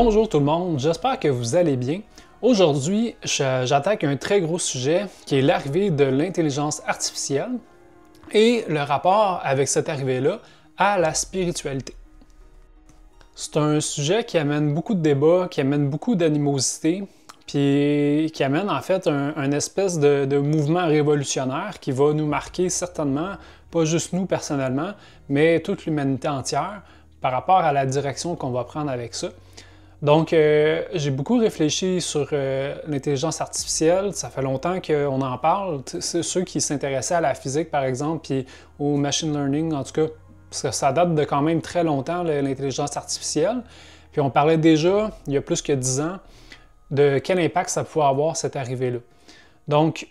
Bonjour tout le monde, j'espère que vous allez bien. Aujourd'hui, j'attaque un très gros sujet qui est l'arrivée de l'intelligence artificielle et le rapport avec cette arrivée-là à la spiritualité. C'est un sujet qui amène beaucoup de débats, qui amène beaucoup d'animosité, puis qui amène en fait un espèce de mouvement révolutionnaire qui va nous marquer certainement, pas juste nous personnellement, mais toute l'humanité entière par rapport à la direction qu'on va prendre avec ça. Donc, j'ai beaucoup réfléchi sur l'intelligence artificielle. Ça fait longtemps qu'on en parle. C'est ceux qui s'intéressaient à la physique, par exemple, puis au machine learning, en tout cas, parce que ça date de quand même très longtemps, l'intelligence artificielle. Puis on parlait déjà, il y a plus que 10 ans, de quel impact ça pouvait avoir, cette arrivée-là. Donc,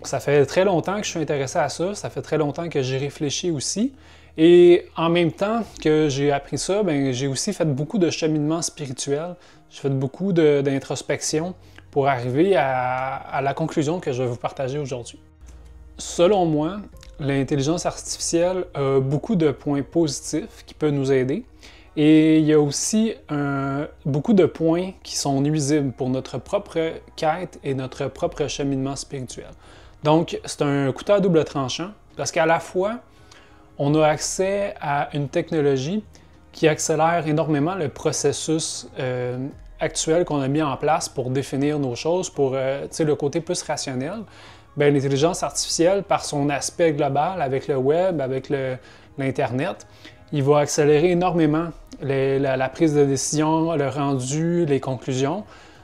ça fait très longtemps que je suis intéressé à ça. Ça fait très longtemps que j'ai réfléchi aussi. Et en même temps que j'ai appris ça, j'ai aussi fait beaucoup de cheminement spirituel. J'ai fait beaucoup d'introspection pour arriver à la conclusion que je vais vous partager aujourd'hui. Selon moi, l'intelligence artificielle a beaucoup de points positifs qui peuvent nous aider. Et il y a aussi beaucoup de points qui sont nuisibles pour notre propre quête et notre propre cheminement spirituel. Donc, c'est un couteau à double tranchant parce qu'à la fois, on a accès à une technologie qui accélère énormément le processus actuel qu'on a mis en place pour définir nos choses, pour le côté plus rationnel. L'intelligence artificielle, par son aspect global avec le web, avec l'Internet, il va accélérer énormément la prise de décision, le rendu, les conclusions.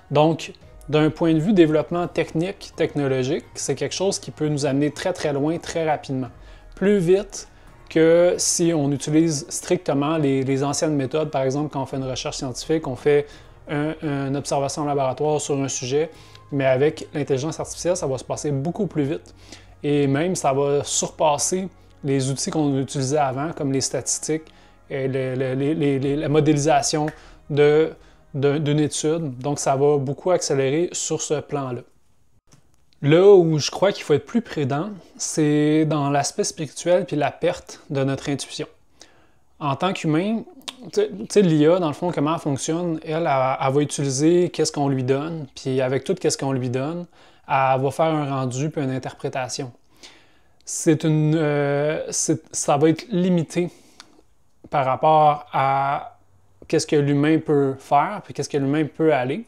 Donc, d'un point de vue développement technique, technologique, c'est quelque chose qui peut nous amener très très loin, très rapidement. Plus vite que si on utilise strictement les anciennes méthodes, par exemple quand on fait une recherche scientifique, on fait une observation en laboratoire sur un sujet, mais avec l'intelligence artificielle, ça va se passer beaucoup plus vite. Et même, ça va surpasser les outils qu'on utilisait avant, comme les statistiques, et la modélisation d'une étude. Donc, ça va beaucoup accélérer sur ce plan-là. Là où je crois qu'il faut être plus prudent, c'est dans l'aspect spirituel puis la perte de notre intuition. En tant qu'humain, tu sais, l'IA, dans le fond, comment elle fonctionne, elle va utiliser qu'est-ce qu'on lui donne, puis avec tout qu'est-ce qu'on lui donne, elle va faire un rendu puis une interprétation. Ça va être limité par rapport à qu'est-ce que l'humain peut faire puis qu'est-ce que l'humain peut aller.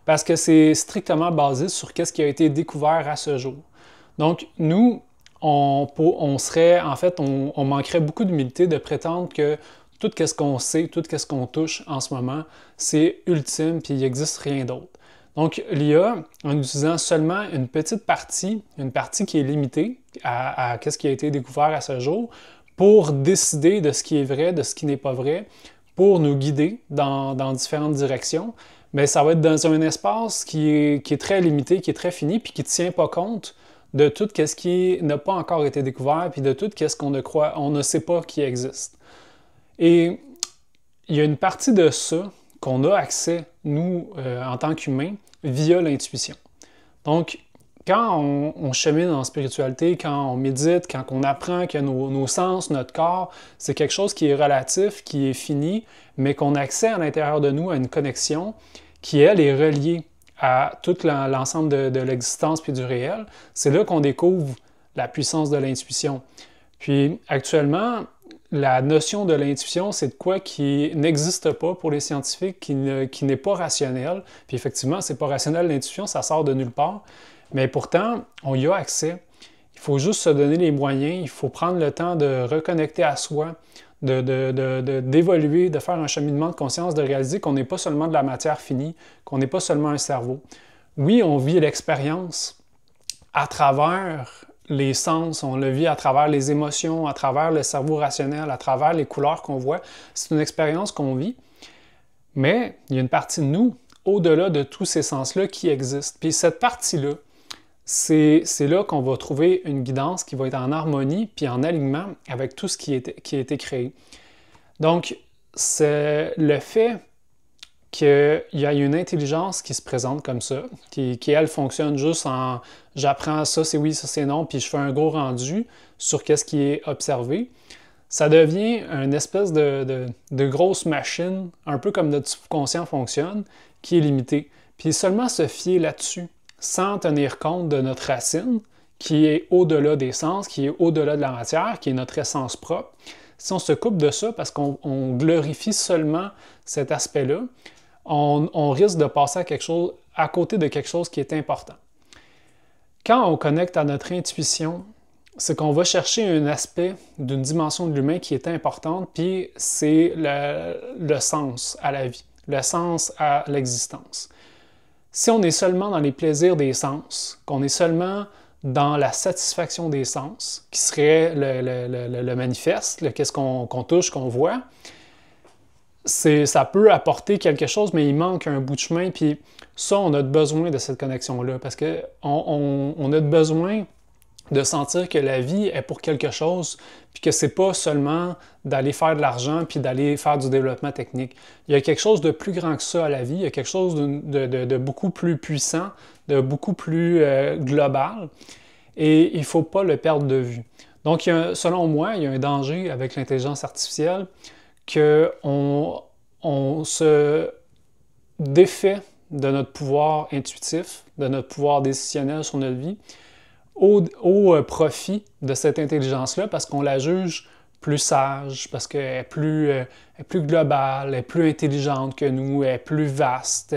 Parce que c'est strictement basé sur ce qui a été découvert à ce jour. Donc, nous, on manquerait beaucoup d'humilité de prétendre que tout ce qu'on sait, tout ce qu'on touche en ce moment, c'est ultime puis il n'existe rien d'autre. Donc, l'IA, en utilisant seulement une petite partie, une partie qui est limitée à ce qui a été découvert à ce jour, pour décider de ce qui est vrai, de ce qui n'est pas vrai, pour nous guider dans différentes directions, mais ça va être dans un espace qui est très limité, qui est très fini, puis qui ne tient pas compte de tout ce qui n'a pas encore été découvert, puis de tout ce on ne sait pas qui existe. Et il y a une partie de ça qu'on a accès, nous, en tant qu'humains, via l'intuition. Donc, quand on chemine en spiritualité, quand on médite, quand on apprend que nos sens, notre corps, c'est quelque chose qui est relatif, qui est fini, mais qu'on a accès à l'intérieur de nous à une connexion qui, elle, est reliée à tout l'ensemble de l'existence puis du réel, c'est là qu'on découvre la puissance de l'intuition. Puis, actuellement, la notion de l'intuition, c'est de quoi qui n'existe pas pour les scientifiques, qui n'est pas rationnel. Puis effectivement, c'est pas rationnel, l'intuition, ça sort de nulle part. Mais pourtant, on y a accès. Il faut juste se donner les moyens, il faut prendre le temps de reconnecter à soi, d'évoluer, de faire un cheminement de conscience, de réaliser qu'on n'est pas seulement de la matière finie, qu'on n'est pas seulement un cerveau. Oui, on vit l'expérience à travers les sens, on le vit à travers les émotions, à travers le cerveau rationnel, à travers les couleurs qu'on voit. C'est une expérience qu'on vit, mais il y a une partie de nous, au-delà de tous ces sens-là, qui existe. Puis cette partie-là, c'est là qu'on va trouver une guidance qui va être en harmonie puis en alignement avec tout ce qui a été créé. Donc, c'est le fait qu'il y a une intelligence qui se présente comme ça, qui elle, fonctionne juste en « j'apprends ça, c'est oui, ça c'est non », puis je fais un gros rendu sur ce qui est observé. ça devient une espèce de grosse machine, un peu comme notre subconscient fonctionne, qui est limitée. Puis seulement se fier là-dessus, sans tenir compte de notre racine, qui est au-delà des sens, qui est au-delà de la matière, qui est notre essence propre. Si on se coupe de ça parce qu'on glorifie seulement cet aspect-là, on risque de passer à côté de quelque chose qui est important. Quand on connecte à notre intuition, c'est qu'on va chercher un aspect d'une dimension de l'humain qui est importante, puis c'est le sens à la vie, le sens à l'existence. Si on est seulement dans les plaisirs des sens, qu'on est seulement dans la satisfaction des sens, qui serait le manifeste, qu'est-ce qu'on touche, qu'on voit, ça peut apporter quelque chose, mais il manque un bout de chemin, puis ça, on a besoin de cette connexion-là, parce qu'on a besoin de sentir que la vie est pour quelque chose, puis que c'est pas seulement d'aller faire de l'argent, puis d'aller faire du développement technique. Il y a quelque chose de plus grand que ça à la vie, il y a quelque chose de beaucoup plus puissant, de beaucoup plus global, et il ne faut pas le perdre de vue. Donc, selon moi, il y a un danger avec l'intelligence artificielle qu'on se défait de notre pouvoir intuitif, de notre pouvoir décisionnel sur notre vie, au profit de cette intelligence-là, parce qu'on la juge plus sage, parce qu'elle est plus globale, elle est plus intelligente que nous, elle est plus vaste.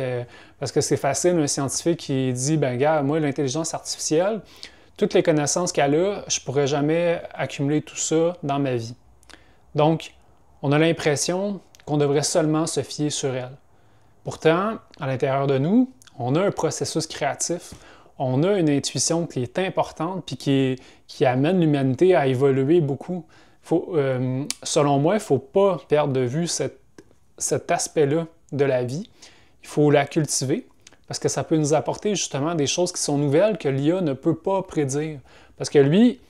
Parce que c'est facile, un scientifique qui dit, ben gars, moi, l'intelligence artificielle, toutes les connaissances qu'elle a, je ne pourrais jamais accumuler tout ça dans ma vie. Donc, on a l'impression qu'on devrait seulement se fier sur elle. Pourtant, à l'intérieur de nous, on a un processus créatif, on a une intuition qui est importante puis qui amène l'humanité à évoluer beaucoup. Selon moi, il ne faut pas perdre de vue cet aspect-là de la vie. Il faut la cultiver parce que ça peut nous apporter justement des choses qui sont nouvelles que l'IA ne peut pas prédire. Parce que lui,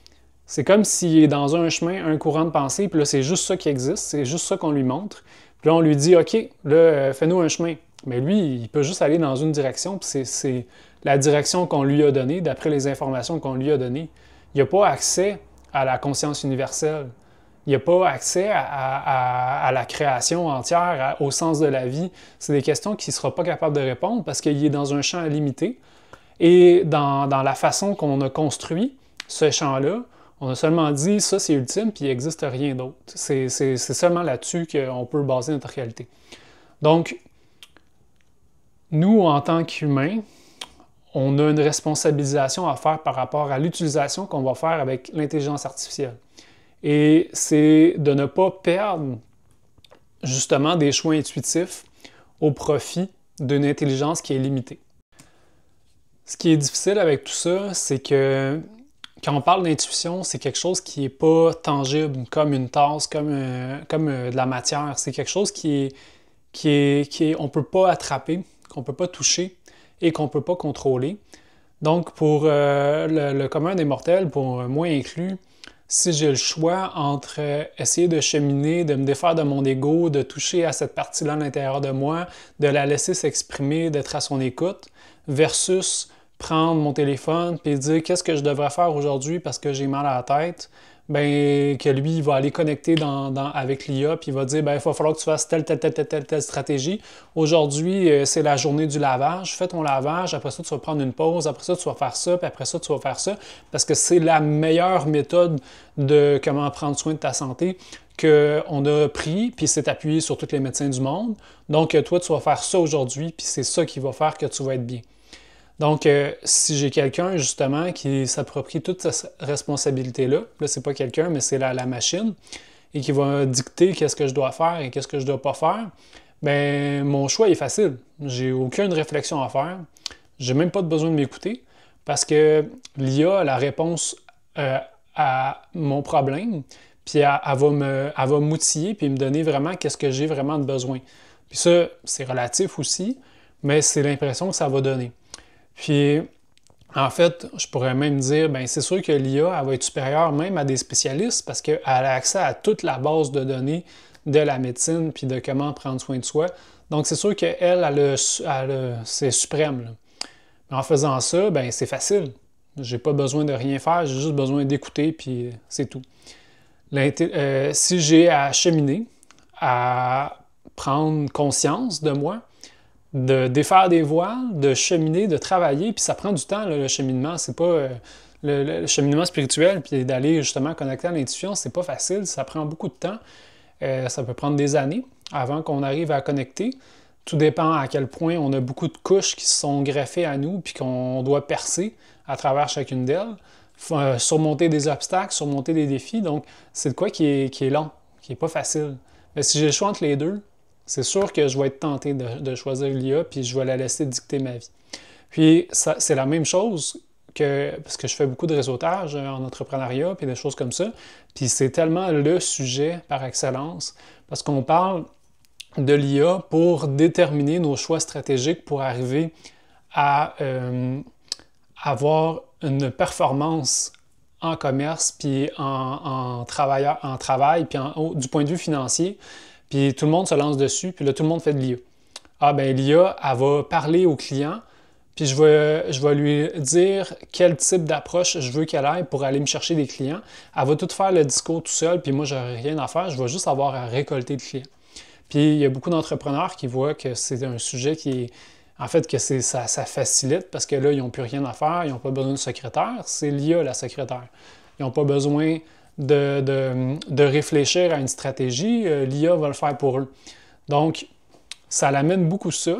c'est comme s'il est dans un chemin, un courant de pensée, puis là, c'est juste ça qui existe, c'est juste ça qu'on lui montre. Puis là, on lui dit, OK, là, fais-nous un chemin. Mais lui, il peut juste aller dans une direction, puis c'est la direction qu'on lui a donnée, d'après les informations qu'on lui a données. Il n'a pas accès à la conscience universelle. Il n'a pas accès à la création entière, au sens de la vie. C'est des questions qu'il ne sera pas capable de répondre parce qu'il est dans un champ limité. Et dans la façon qu'on a construit ce champ-là, on a seulement dit ça c'est ultime puis il n'existe rien d'autre. C'est seulement là-dessus qu'on peut baser notre réalité. Donc, nous, en tant qu'humains, on a une responsabilisation à faire par rapport à l'utilisation qu'on va faire avec l'intelligence artificielle. Et c'est de ne pas perdre justement des choix intuitifs au profit d'une intelligence qui est limitée. Ce qui est difficile avec tout ça, c'est que quand on parle d'intuition, c'est quelque chose qui n'est pas tangible, comme une tasse, comme de la matière. C'est quelque chose on ne peut pas attraper, qu'on ne peut pas toucher et qu'on ne peut pas contrôler. Donc, pour le commun des mortels, pour moi inclus, si j'ai le choix entre essayer de cheminer, de me défaire de mon ego, de toucher à cette partie-là à l'intérieur de moi, de la laisser s'exprimer, d'être à son écoute, versus prendre mon téléphone et dire qu'est-ce que je devrais faire aujourd'hui parce que j'ai mal à la tête, ben que lui, il va aller connecter avec l'IA puis il va dire ben il va falloir que tu fasses telle stratégie. Aujourd'hui, c'est la journée du lavage. Fais ton lavage, après ça, tu vas prendre une pause, après ça, tu vas faire ça, puis après ça, tu vas faire ça, parce que c'est la meilleure méthode de comment prendre soin de ta santé qu'on a pris, puis c'est appuyé sur tous les médecins du monde. Donc, toi, tu vas faire ça aujourd'hui, puis c'est ça qui va faire que tu vas être bien. Donc, si j'ai quelqu'un, justement, qui s'approprie toute cette responsabilité-là, là, c'est pas quelqu'un, mais c'est la machine, et qui va dicter qu'est-ce que je dois faire et qu'est-ce que je dois pas faire, bien, mon choix est facile. J'ai aucune réflexion à faire. J'ai même pas besoin de m'écouter, parce que l'IA a la réponse à mon problème, puis elle va m'outiller, puis me donner vraiment qu'est-ce que j'ai vraiment de besoin. Puis ça, c'est relatif aussi, mais c'est l'impression que ça va donner. Puis, en fait, je pourrais même dire, bien, c'est sûr que l'IA, elle va être supérieure même à des spécialistes parce qu'elle a accès à toute la base de données de la médecine puis de comment prendre soin de soi. Donc, c'est sûr qu'elle, c'est suprême, là. Mais en faisant ça, bien, c'est facile. J'ai pas besoin de rien faire, j'ai juste besoin d'écouter puis c'est tout. Si j'ai à cheminer, à prendre conscience de moi, de défaire des voiles, de cheminer, de travailler, puis ça prend du temps, là, le cheminement. C'est pas le cheminement spirituel, puis d'aller justement connecter à l'intuition, c'est pas facile, ça prend beaucoup de temps. Ça peut prendre des années avant qu'on arrive à connecter. Tout dépend à quel point on a beaucoup de couches qui se sont greffées à nous, puis qu'on doit percer à travers chacune d'elles. Surmonter des obstacles, surmonter des défis. Donc, c'est de quoi qui est long, qui n'est pas facile. Mais si j'ai le choix entre les deux, c'est sûr que je vais être tenté de choisir l'IA, puis je vais la laisser dicter ma vie. Puis, c'est la même chose parce que je fais beaucoup de réseautage en entrepreneuriat, puis des choses comme ça. Puis, c'est tellement le sujet par excellence, parce qu'on parle de l'IA pour déterminer nos choix stratégiques pour arriver à avoir une performance en commerce, puis en travail, puis du point de vue financier. Puis tout le monde se lance dessus, puis là, tout le monde fait de l'IA. Ah ben l'IA, elle va parler au client, puis je vais lui dire quel type d'approche je veux qu'elle aille pour aller me chercher des clients. Elle va tout faire le discours tout seul, puis moi, j'aurai rien à faire, je vais juste avoir à récolter des clients. Puis il y a beaucoup d'entrepreneurs qui voient que c'est un sujet qui est... En fait, que ça facilite parce que là, ils n'ont plus rien à faire, ils n'ont pas besoin de secrétaire, c'est l'IA la secrétaire. Ils n'ont pas besoin de réfléchir à une stratégie, l'IA va le faire pour eux. Donc, ça l'amène beaucoup ça,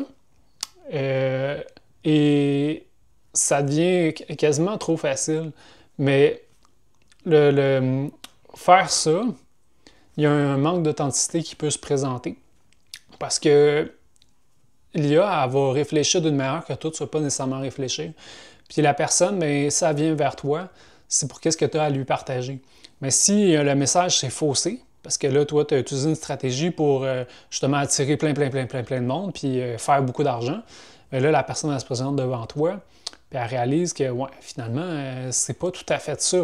et ça devient quasiment trop facile. Mais faire ça, il y a un manque d'authenticité qui peut se présenter. Parce que l'IA, elle va réfléchir d'une manière que toi, tu ne vas pas nécessairement réfléchir. Puis la personne, bien, ça vient vers toi, c'est pour qu'est-ce que tu as à lui partager. Mais si le message s'est faussé, parce que là, toi, tu as utilisé une stratégie pour justement attirer plein de monde, puis faire beaucoup d'argent, bien là, la personne, elle se présente devant toi, puis elle réalise que, ouais, finalement, c'est pas tout à fait ça.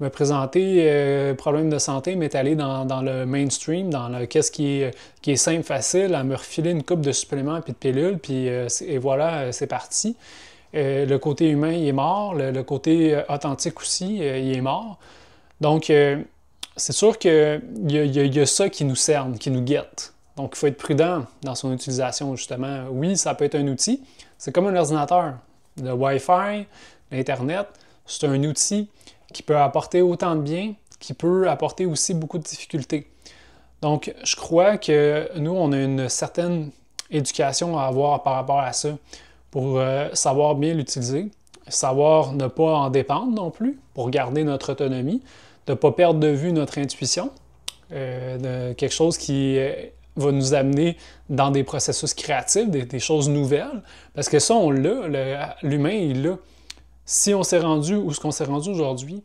Me présenter problème de santé, m'est allé dans le mainstream, dans qu'est-ce qui est simple, facile, à me refiler une coupe de suppléments puis de pilules, puis et voilà, c'est parti. Le côté humain, il est mort. Le côté authentique aussi, il est mort. Donc, c'est sûr qu'il y a ça qui nous cerne, qui nous guette. Donc, il faut être prudent dans son utilisation, justement. Oui, ça peut être un outil. C'est comme un ordinateur. Le Wi-Fi, l'Internet, c'est un outil qui peut apporter autant de bien, qui peut apporter aussi beaucoup de difficultés. Donc, je crois que nous, on a une certaine éducation à avoir par rapport à ça pour savoir bien l'utiliser, savoir ne pas en dépendre non plus, pour garder notre autonomie, de ne pas perdre de vue notre intuition, de quelque chose qui va nous amener dans des processus créatifs, des choses nouvelles, parce que ça, on l'a, l'humain, il l'a. Si on s'est rendu où ce qu'on s'est rendu aujourd'hui,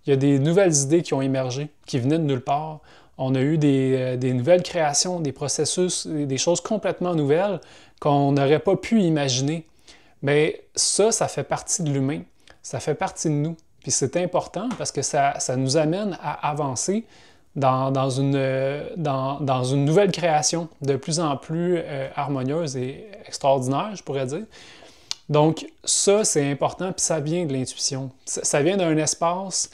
il y a des nouvelles idées qui ont émergé, qui venaient de nulle part. On a eu des nouvelles créations, des processus, des choses complètement nouvelles qu'on n'aurait pas pu imaginer. Mais ça fait partie de l'humain, ça fait partie de nous. Puis c'est important parce que ça nous amène à avancer dans une nouvelle création de plus en plus harmonieuse et extraordinaire, je pourrais dire. Donc ça, c'est important, puis ça vient de l'intuition. Ça vient d'un espace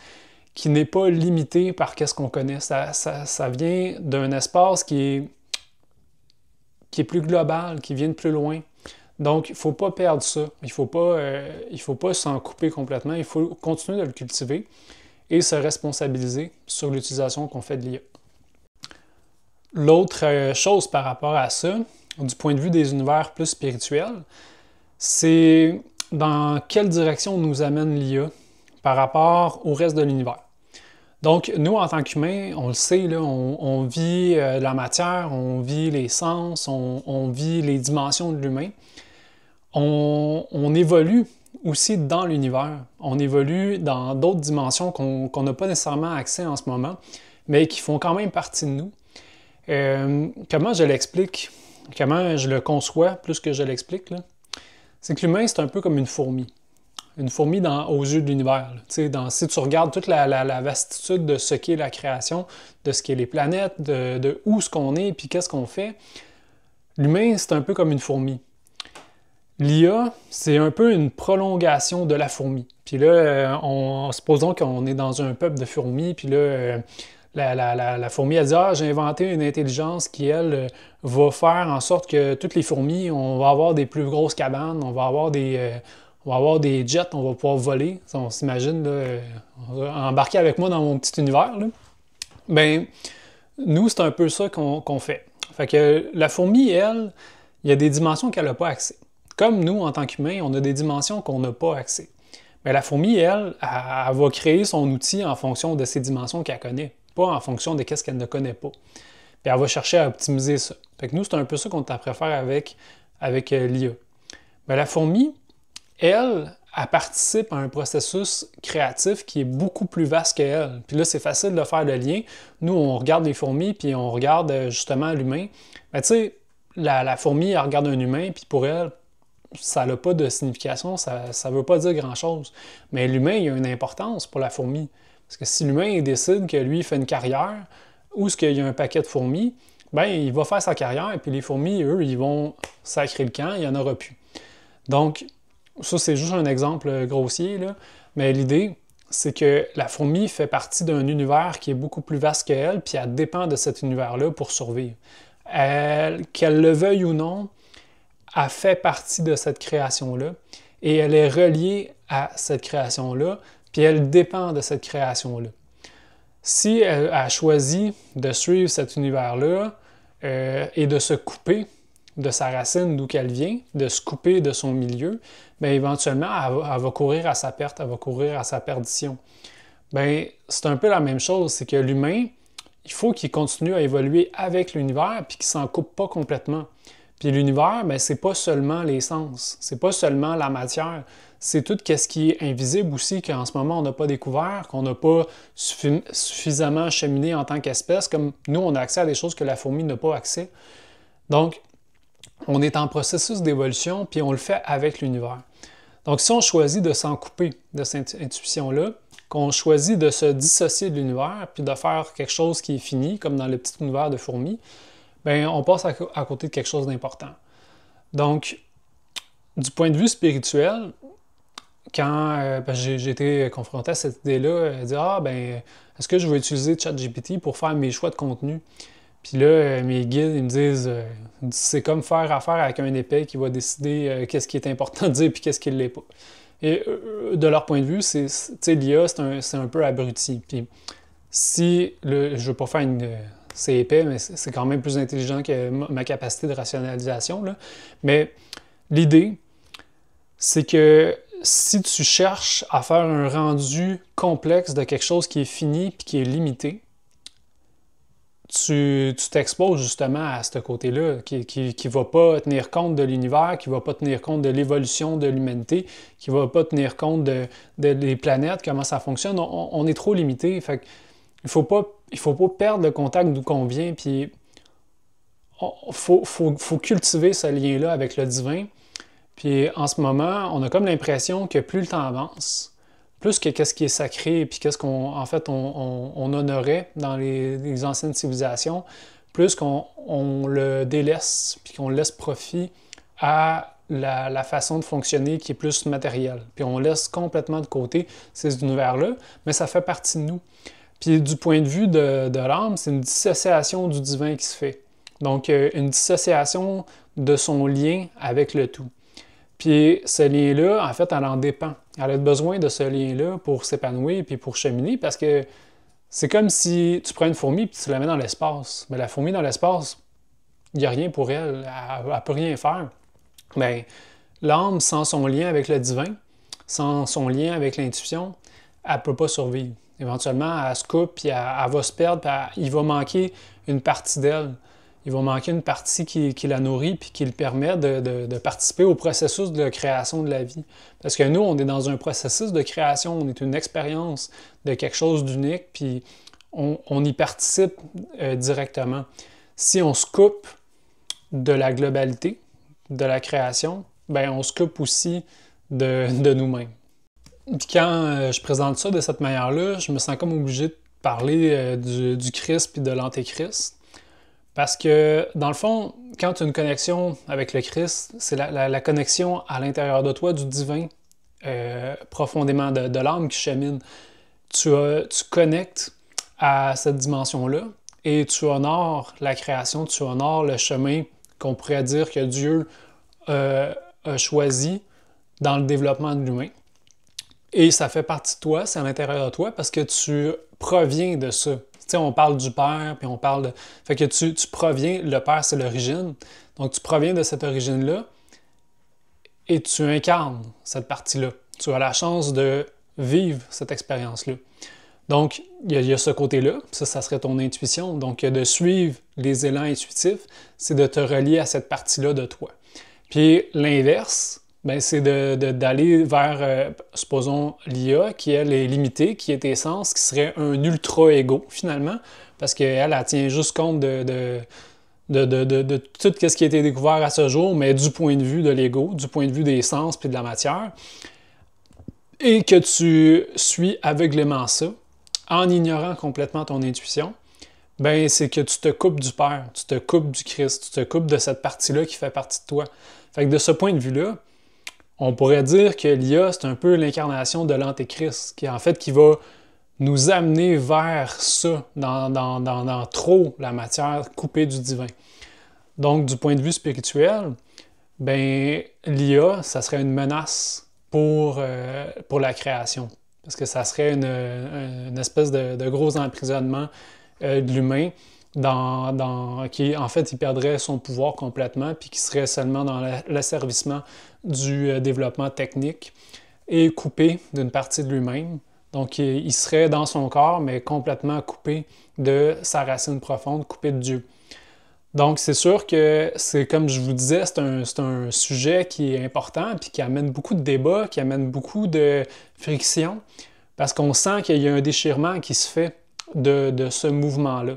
qui n'est pas limité par qu'est-ce qu'on connaît. Ça vient d'un espace qui est plus global, qui vient de plus loin. Donc, il ne faut pas perdre ça. Il ne faut pas s'en couper complètement. Il faut continuer de le cultiver et se responsabiliser sur l'utilisation qu'on fait de l'IA. L'autre chose par rapport à ça, du point de vue des univers plus spirituels, c'est dans quelle direction nous amène l'IA par rapport au reste de l'univers. Donc, nous, en tant qu'humains, on le sait, là, on vit la matière, on vit les sens, on vit les dimensions de l'humain. On évolue aussi dans l'univers. On évolue dans d'autres dimensions qu'on n'a pas nécessairement accès en ce moment, mais qui font quand même partie de nous. Comment je l'explique? Comment je le conçois, plus que je l'explique, là? C'est que l'humain, c'est un peu comme une fourmi. Une fourmi aux yeux de l'univers. Si tu regardes toute la vastitude de ce qu'est la création, de ce qu'est les planètes, de où ce qu'on est, puis qu'est-ce qu'on fait, l'humain, c'est un peu comme une fourmi. L'IA, c'est un peu une prolongation de la fourmi. Puis là, supposons qu'on est dans un peuple de fourmis, puis là, la fourmi, elle dit « Ah, j'ai inventé une intelligence qui, elle, va faire en sorte que toutes les fourmis, on va avoir des plus grosses cabanes, on va avoir des jets, on va pouvoir voler. » On s'imagine, embarquer avec moi dans mon petit univers. Là. Ben, nous, c'est un peu ça qu'on fait. Fait que la fourmi, elle, il y a des dimensions qu'elle n'a pas accès. Comme nous, en tant qu'humains, on a des dimensions qu'on n'a pas accès. Mais la fourmi, elle va créer son outil en fonction de ces dimensions qu'elle connaît, pas en fonction de ce qu'elle ne connaît pas. Puis elle va chercher à optimiser ça. Fait que nous, c'est un peu ça qu'on t'apprend à faire avec l'IA. Mais la fourmi, elle participe à un processus créatif qui est beaucoup plus vaste qu'elle. Puis là, c'est facile de faire le lien. Nous, on regarde les fourmis, puis on regarde justement l'humain. Mais tu sais, la fourmi, elle regarde un humain, puis pour elle, ça n'a pas de signification, ça ne veut pas dire grand-chose. Mais l'humain, il a une importance pour la fourmi. Parce que si l'humain décide que lui, il fait une carrière, ou est-ce qu'il y a un paquet de fourmis, ben il va faire sa carrière, et puis les fourmis, eux, ils vont sacrer le camp, il n'y en aura plus. Donc, ça, c'est juste un exemple grossier, là. Mais l'idée, c'est que la fourmi fait partie d'un univers qui est beaucoup plus vaste qu'elle, puis elle dépend de cet univers-là pour survivre. Qu'elle le veuille ou non, elle fait partie de cette création-là, et elle est reliée à cette création-là, puis elle dépend de cette création-là. Si elle a choisi de suivre cet univers-là et de se couper de sa racine d'où qu'elle vient, de se couper de son milieu, bien éventuellement, elle va courir à sa perte, elle va courir à sa perdition. Bien, c'est un peu la même chose, c'est que l'humain, il faut qu'il continue à évoluer avec l'univers puis qu'il ne s'en coupe pas complètement. Puis l'univers, bien, c'est pas seulement les sens, c'est pas seulement la matière, c'est tout ce qui est invisible aussi, qu'en ce moment, on n'a pas découvert, qu'on n'a pas suffisamment cheminé en tant qu'espèce, comme nous, on a accès à des choses que la fourmi n'a pas accès. Donc, on est en processus d'évolution, puis on le fait avec l'univers. Donc, si on choisit de s'en couper de cette intuition-là, qu'on choisit de se dissocier de l'univers, puis de faire quelque chose qui est fini, comme dans le petit univers de fourmis, bien, on passe à côté de quelque chose d'important. Donc, du point de vue spirituel, quand j'ai été confronté à cette idée-là, dire « Ah, ben, est-ce que je vais utiliser ChatGPT pour faire mes choix de contenu? » Puis là, mes guides, ils me disent c'est comme faire affaire avec un épais qui va décider qu'est-ce qui est important de dire puis qu'est-ce qui ne l'est pas. Et de leur point de vue, l'IA, c'est un peu abruti. Puis si, je ne veux pas faire c'est épais, mais c'est quand même plus intelligent que ma capacité de rationalisation, là. Mais l'idée, c'est que si tu cherches à faire un rendu complexe de quelque chose qui est fini puis qui est limité, tu t'exposes justement à ce côté-là qui ne va pas tenir compte de l'univers, qui ne va pas tenir compte de l'évolution de l'humanité, qui ne va pas tenir compte des planètes, comment ça fonctionne. On est trop limité. Fait que il faut pas perdre le contact d'où qu'on vient, puis il faut cultiver ce lien-là avec le divin. Puis en ce moment, on a comme l'impression que plus le temps avance, plus que qu'est-ce qui est sacré, puis qu'est-ce qu'on on honorait dans les anciennes civilisations, plus qu'on le délaisse, puis qu'on laisse profit à la façon de fonctionner qui est plus matérielle. Puis on laisse complètement de côté ces univers-là, mais ça fait partie de nous. Puis du point de vue de l'âme, c'est une dissociation du divin qui se fait. Donc une dissociation de son lien avec le tout. Puis ce lien-là, en fait, elle en dépend. Elle a besoin de ce lien-là pour s'épanouir puis pour cheminer, parce que c'est comme si tu prends une fourmi et tu la mets dans l'espace. Mais la fourmi dans l'espace, il n'y a rien pour elle. Elle ne peut rien faire. Bien, l'âme, sans son lien avec le divin, sans son lien avec l'intuition, elle ne peut pas survivre. Éventuellement, elle se coupe, puis elle va se perdre, puis il va manquer une partie d'elle. Il va manquer une partie qui la nourrit puis qui le permet de participer au processus de création de la vie. Parce que nous, on est dans un processus de création, on est une expérience de quelque chose d'unique, puis on y participe directement. Si on se coupe de la globalité, de la création, bien, on se coupe aussi de nous-mêmes. Puis quand je présente ça de cette manière-là, je me sens comme obligé de parler du Christ puis de l'Antéchrist. Parce que, dans le fond, quand tu as une connexion avec le Christ, c'est la connexion à l'intérieur de toi du divin, profondément de l'âme qui chemine. Tu connectes à cette dimension-là et tu honores la création, tu honores le chemin qu'on pourrait dire que Dieu a choisi dans le développement de l'humain. Et ça fait partie de toi, c'est à l'intérieur de toi parce que tu proviens de ça. Tu sais, on parle du Père, puis on parle de... Fait que tu proviens, le Père, c'est l'origine. Donc, tu proviens de cette origine-là et tu incarnes cette partie-là. Tu as la chance de vivre cette expérience-là. Donc, il y a ce côté-là, ça serait ton intuition. Donc, de suivre les élans intuitifs, c'est de te relier à cette partie-là de toi. Puis, l'inverse, ben, c'est d'aller vers, supposons, l'IA, qui, elle, est limitée, qui est essence, qui serait un ultra-ego, finalement, parce qu'elle, elle tient juste compte de tout ce qui a été découvert à ce jour, mais du point de vue de l'ego, du point de vue des sens puis de la matière, et que tu suis aveuglément ça, en ignorant complètement ton intuition, ben c'est que tu te coupes du Père, tu te coupes du Christ, tu te coupes de cette partie-là qui fait partie de toi. Fait que de ce point de vue-là, on pourrait dire que l'IA, c'est un peu l'incarnation de l'Antéchrist, qui va nous amener vers ça, dans trop la matière coupée du divin. Donc, du point de vue spirituel, ben l'IA, ça serait une menace pour la création. Parce que ça serait une espèce de gros emprisonnement de l'humain qui, en fait, il perdrait son pouvoir complètement puis qui serait seulement dans l'asservissement du développement technique et coupé d'une partie de lui-même. Donc, il serait dans son corps, mais complètement coupé de sa racine profonde, coupé de Dieu. Donc, c'est sûr que c'est comme je vous disais, c'est un sujet qui est important puis qui amène beaucoup de débats, qui amène beaucoup de friction, parce qu'on sent qu'il y a un déchirement qui se fait de ce mouvement-là.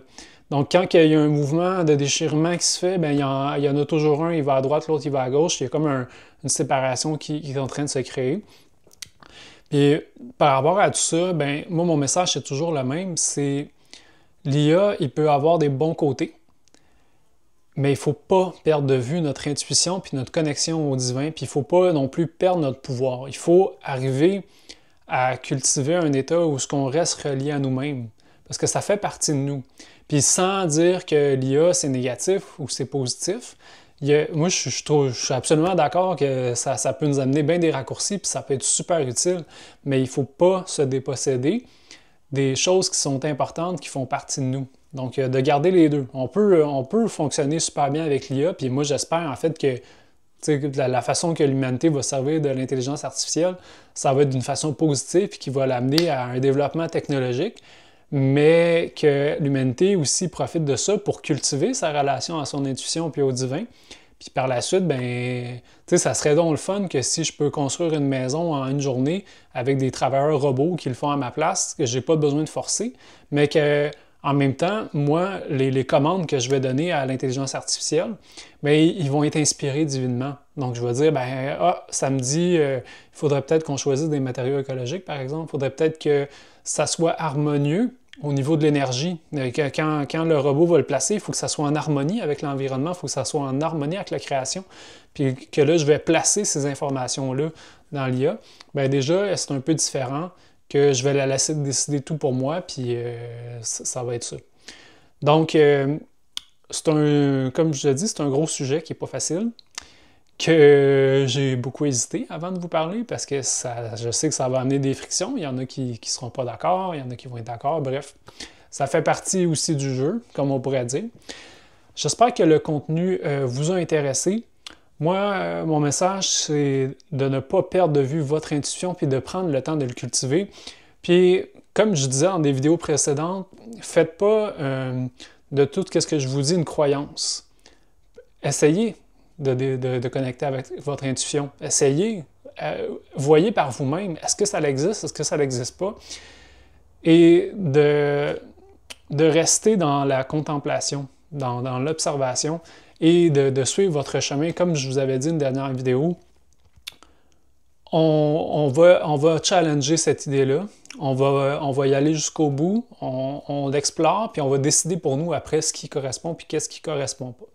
Donc, quand il y a un mouvement de déchirement qui se fait, bien, il y en a toujours un, il va à droite, l'autre, il va à gauche. Il y a comme une séparation qui est en train de se créer. Et par rapport à tout ça, bien, moi, mon message, c'est toujours le même. C'est l'IA, il peut avoir des bons côtés, mais il ne faut pas perdre de vue notre intuition puis notre connexion au divin, puis il ne faut pas non plus perdre notre pouvoir. Il faut arriver à cultiver un état où on reste relié à nous-mêmes, parce que ça fait partie de nous. Puis sans dire que l'IA, c'est négatif ou c'est positif, moi, je suis absolument d'accord que ça peut nous amener bien des raccourcis, puis ça peut être super utile, mais il ne faut pas se déposséder des choses qui sont importantes, qui font partie de nous. Donc, de garder les deux. On peut fonctionner super bien avec l'IA, puis moi, j'espère en fait que la façon que l'humanité va servir de l'intelligence artificielle, ça va être d'une façon positive, puis qui va l'amener à un développement technologique, mais que l'humanité aussi profite de ça pour cultiver sa relation à son intuition puis au divin. Puis par la suite, ben, ça serait donc le fun que si je peux construire une maison en une journée avec des travailleurs robots qui le font à ma place, que j'ai pas besoin de forcer, mais que en même temps, moi, les commandes que je vais donner à l'intelligence artificielle, bien, ils vont être inspirés divinement. Donc, je vais dire, samedi, il faudrait peut-être qu'on choisisse des matériaux écologiques, par exemple. Il faudrait peut-être que ça soit harmonieux au niveau de l'énergie. Quand le robot va le placer, il faut que ça soit en harmonie avec l'environnement, il faut que ça soit en harmonie avec la création. Puis que là, je vais placer ces informations-là dans l'IA. Bien, déjà, c'est un peu différent que je vais la laisser décider tout pour moi, puis ça va être ça. Donc, comme je l'ai dit, c'est un gros sujet qui n'est pas facile, que j'ai beaucoup hésité avant de vous parler, parce que je sais que ça va amener des frictions. Il y en a qui ne seront pas d'accord, il y en a qui vont être d'accord, bref. Ça fait partie aussi du jeu, comme on pourrait dire. J'espère que le contenu vous a intéressé. Moi, mon message, c'est de ne pas perdre de vue votre intuition puis de prendre le temps de le cultiver. Puis, comme je disais dans des vidéos précédentes, faites pas de tout ce que je vous dis une croyance. Essayez de connecter avec votre intuition. Essayez, voyez par vous-même, est-ce que ça existe, est-ce que ça n'existe pas? Et de rester dans la contemplation, dans l'observation, et de suivre votre chemin. Comme je vous avais dit une dernière vidéo, on va challenger cette idée-là, on va y aller jusqu'au bout, on l'explore, puis on va décider pour nous après ce qui correspond puis qu'est-ce qui ne correspond pas.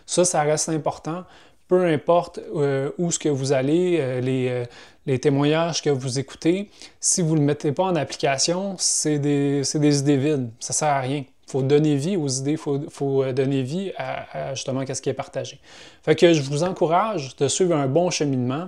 Ça reste important peu importe où ce que vous allez, les témoignages que vous écoutez, si vous ne le mettez pas en application, c'est des idées vides, ça ne sert à rien. Il faut donner vie aux idées, il faut donner vie à justement ce qui est partagé. Fait que je vous encourage de suivre un bon cheminement,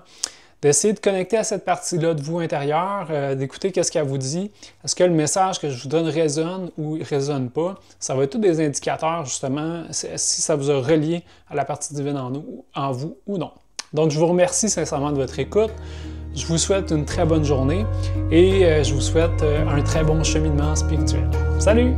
d'essayer de connecter à cette partie-là de vous intérieure, d'écouter qu'est-ce qu'elle vous dit. Est-ce que le message que je vous donne résonne ou ne résonne pas? Ça va être tous des indicateurs, justement, si ça vous a relié à la partie divine en vous ou non. Donc, je vous remercie sincèrement de votre écoute. Je vous souhaite une très bonne journée et je vous souhaite un très bon cheminement spirituel. Salut!